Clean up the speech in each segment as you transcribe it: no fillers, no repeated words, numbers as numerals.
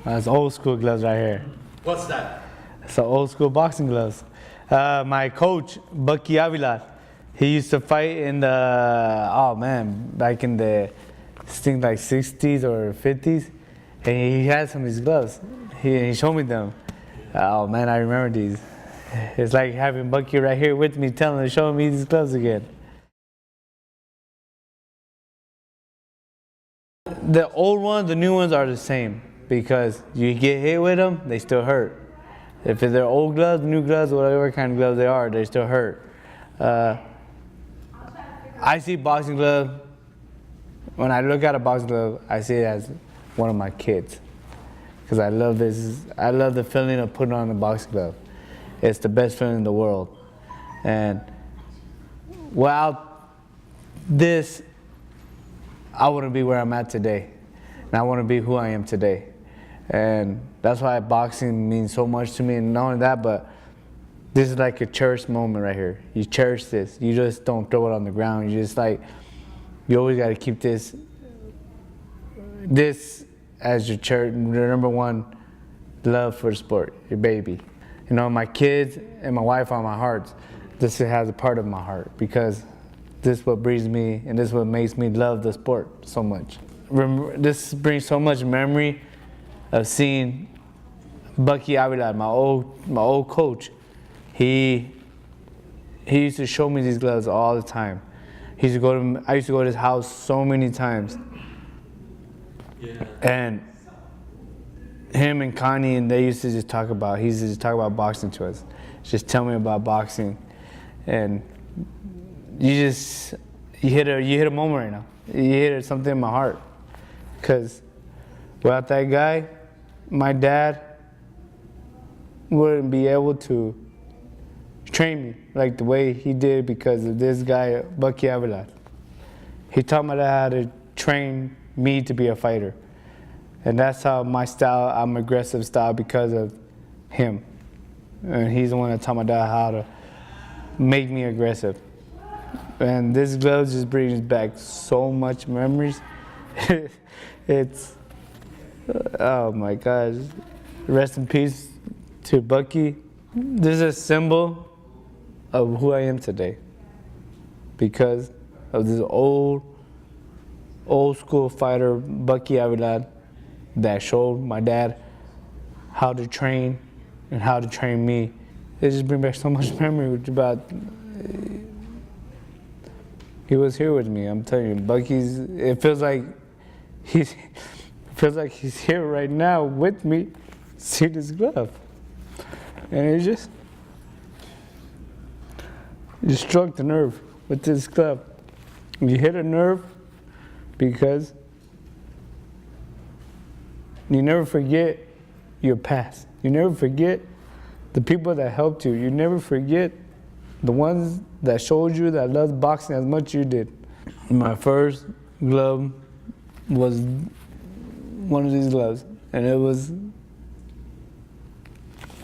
That's old school gloves right here. What's that? It's old school boxing gloves. My coach, Bucky Avila, he used to fight in the, oh man, back in the, I think like 60s or 50s. And he had some of these gloves. He showed me them. Oh man, I remember these. It's like having Bucky right here with me, showing me these gloves again. The old ones, the new ones are the same because you get hit with them, they still hurt. If they're old gloves, new gloves, whatever kind of gloves they are, they still hurt. I see boxing glove, when I look at a boxing glove, I see it as one of my kids. Because I love this, I love the feeling of putting on a boxing glove. It's the best feeling in the world. And without this, I wouldn't be where I'm at today. And I want to be who I am today. And that's why boxing means so much to me. And not only that, but this is like a cherished moment right here. You cherish this. You just don't throw it on the ground. You just like, you always got to keep this as your number one love for the sport, your baby. You know, my kids and my wife are my hearts. This has a part of my heart because this is what breathes me and this is what makes me love the sport so much. This brings so much memory of seeing Bucky Avila, my old coach. He used to show me these gloves all the time. I used to go to his house so many times. Yeah. And him and Connie, and he used to just talk about boxing to us. Just tell me about boxing. And you hit a moment right now. You hit something in my heart. Because without that guy, my dad wouldn't be able to train me like the way he did because of this guy, Bucky Avila. He taught my dad how to train me to be a fighter. And that's how my style, I'm aggressive style because of him. And he's the one that taught my dad how to make me aggressive. And this glove just brings back so much memories. It's, oh my gosh. Rest in peace to Bucky. This is a symbol of who I am today because of this old school fighter, Bucky Avila, that showed my dad how to train and how to train me. It just brings back so much memory about, he was here with me. I'm telling you, it feels like he's here right now with me, see this glove. And it just struck the nerve with this glove. You hit a nerve because you never forget your past. You never forget the people that helped you. You never forget the ones that showed you that loved boxing as much as you did. My first glove was one of these gloves, and it was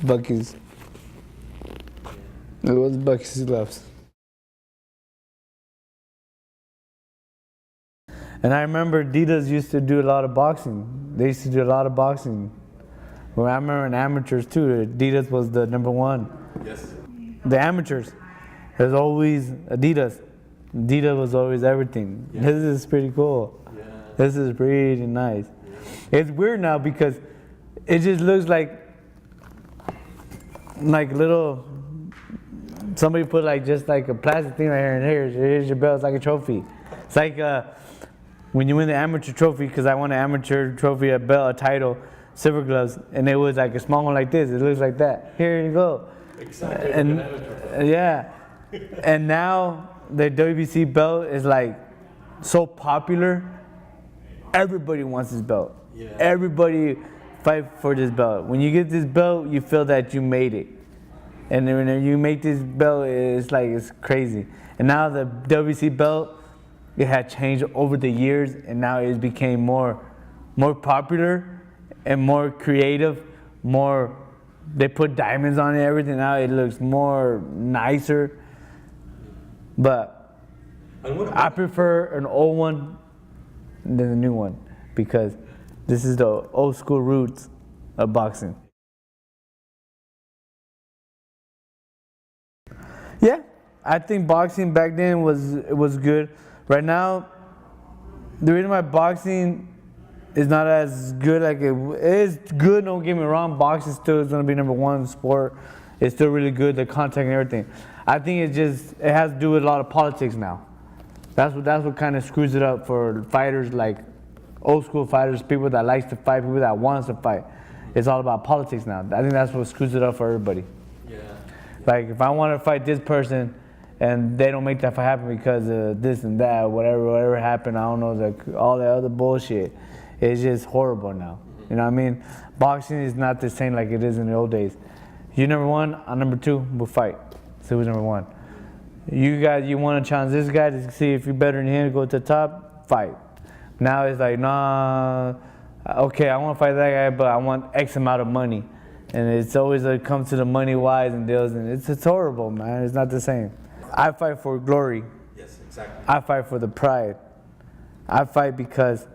Bucky's. It was Bucky's gloves. And I remember Adidas used to do a lot of boxing. They used to do a lot of boxing. Well, I remember in amateurs too, Adidas was the number one. Yes. The amateurs, there's always Adidas. Adidas was always everything. Yeah. This is pretty cool. Yeah. This is pretty nice. Yeah. It's weird now because it just looks like little, somebody put just like a plastic thing right here and here's your belt. It's like a trophy. It's like when you win the amateur trophy, because I won an amateur trophy, a belt, a title, silver gloves, and it was like a small one like this. It looks like that. Here you go. Exactly. And yeah, and now the WBC belt is like so popular. Everybody wants this belt. Yeah. Everybody fight for this belt. When you get this belt, you feel that you made it. And then when you make this belt, it's crazy. And now the WBC belt, it had changed over the years, and now it became more popular and more creative. They put diamonds on it, everything. Now it looks more nicer. But I prefer an old one than the new one because this is the old school roots of boxing. Yeah, I think boxing back then was good. Right now, the reason why boxing is not as good, like it is good, don't get me wrong, boxing still is going to be #1 sport. It's still really good, the contact and everything. I think it has to do with a lot of politics now. That's what kind of screws it up for fighters, like old school fighters, people that likes to fight, people that wants to fight. It's all about politics now. I think that's what screws it up for everybody. Yeah. Like if I want to fight this person and they don't make that fight happen because of this and that, whatever happened, I don't know, all that other bullshit. It's just horrible now. You know what I mean? Boxing is not the same like it is in the old days. You #1, I'm #2, we'll fight. See who's #1. You want to challenge this guy to see if you're better than him, go to the top, fight. Now it's like, nah, okay, I want to fight that guy, but I want X amount of money. And it's always comes to the money wise and deals, and it's horrible, man. It's not the same. I fight for glory. Yes, exactly. I fight for the pride. I fight because,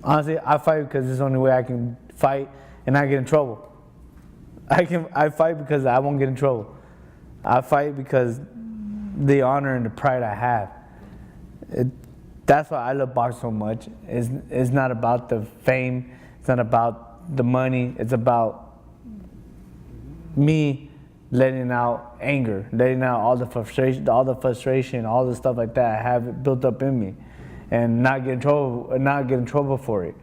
honestly, I fight because it's the only way I can fight and not get in trouble. I fight because I won't get in trouble. I fight because the honor and the pride I have. That's why I love boxing so much. It's not about the fame. It's not about the money. It's about me letting out anger, letting out all the frustration, all the stuff like that I have built up in me, and not get in trouble for it.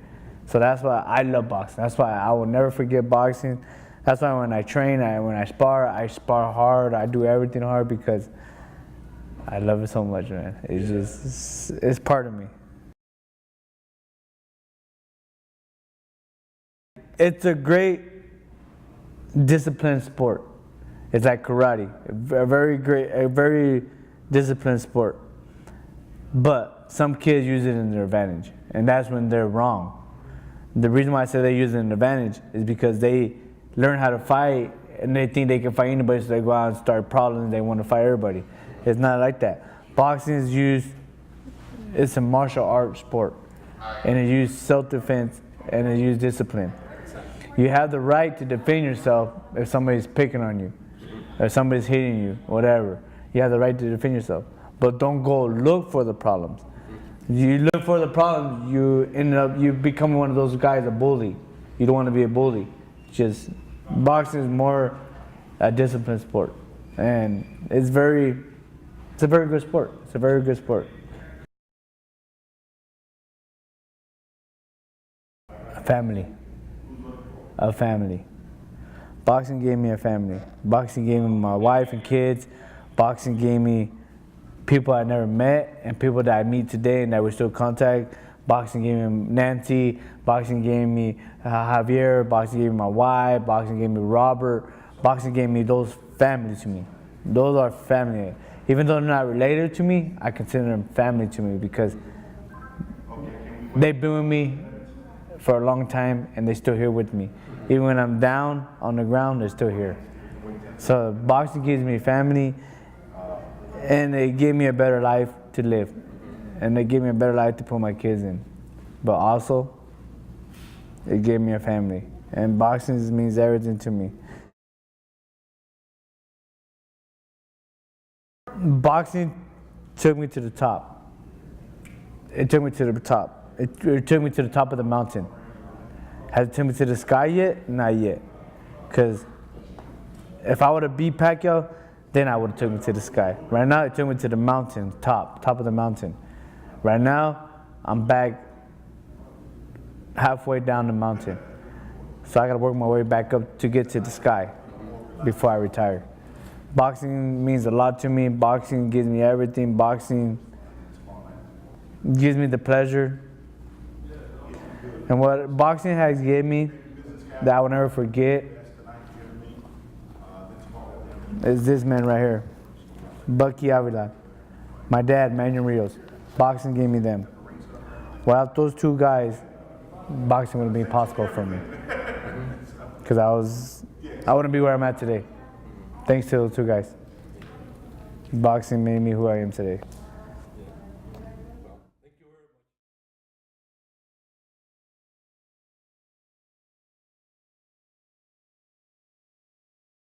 So that's why I love boxing. That's why I will never forget boxing. That's why when I train, when I spar hard. I do everything hard because I love it so much, man. It's part of me. It's a great disciplined sport. It's like karate, a very disciplined sport. But some kids use it in their advantage, and that's when they're wrong. The reason why I say they use it in their advantage is because they learn how to fight and they think they can fight anybody, so they go out and start problems and they want to fight everybody. It's not like that. Boxing is it's a martial arts sport, and it uses self-defense and it uses discipline. You have the right to defend yourself if somebody's picking on you, or somebody's hitting you, whatever. You have the right to defend yourself, but don't go look for the problems. You look for the problems, you become one of those guys, a bully. You don't want to be a bully. Just boxing is more a disciplined sport, and it's a very good sport. It's a very good sport. A family. Boxing gave me a family. Boxing gave me my wife and kids. Boxing gave me people I never met and people that I meet today and that we still contact. Boxing gave me Nancy. Boxing gave me Javier. Boxing gave me my wife. Boxing gave me Robert. Boxing gave me those family to me. Those are family. Even though they're not related to me, I consider them family to me because they've been with me for a long time and they're still here with me. Even when I'm down on the ground, they're still here. So boxing gives me family, and it gave me a better life to live, and it gave me a better life to put my kids in. But also, it gave me a family, and boxing means everything to me. Boxing took me to the top. It took me to the top. It took me to the top of the mountain. Has it took me to the sky yet? Not yet. Because if I would have beat Pacquiao, then I would have took me to the sky. Right now, it took me to the mountain, top of the mountain. Right now, I'm back halfway down the mountain. So I gotta work my way back up to get to the sky before I retire. Boxing means a lot to me. Boxing gives me everything. Boxing gives me the pleasure. And what boxing has given me that I will never forget is this man right here, Bucky Avila. My dad, Manuel Rios. Boxing gave me them. Without those two guys, boxing wouldn't be possible for me. Because I wouldn't be where I'm at today. Thanks to those two guys. Boxing made me who I am today.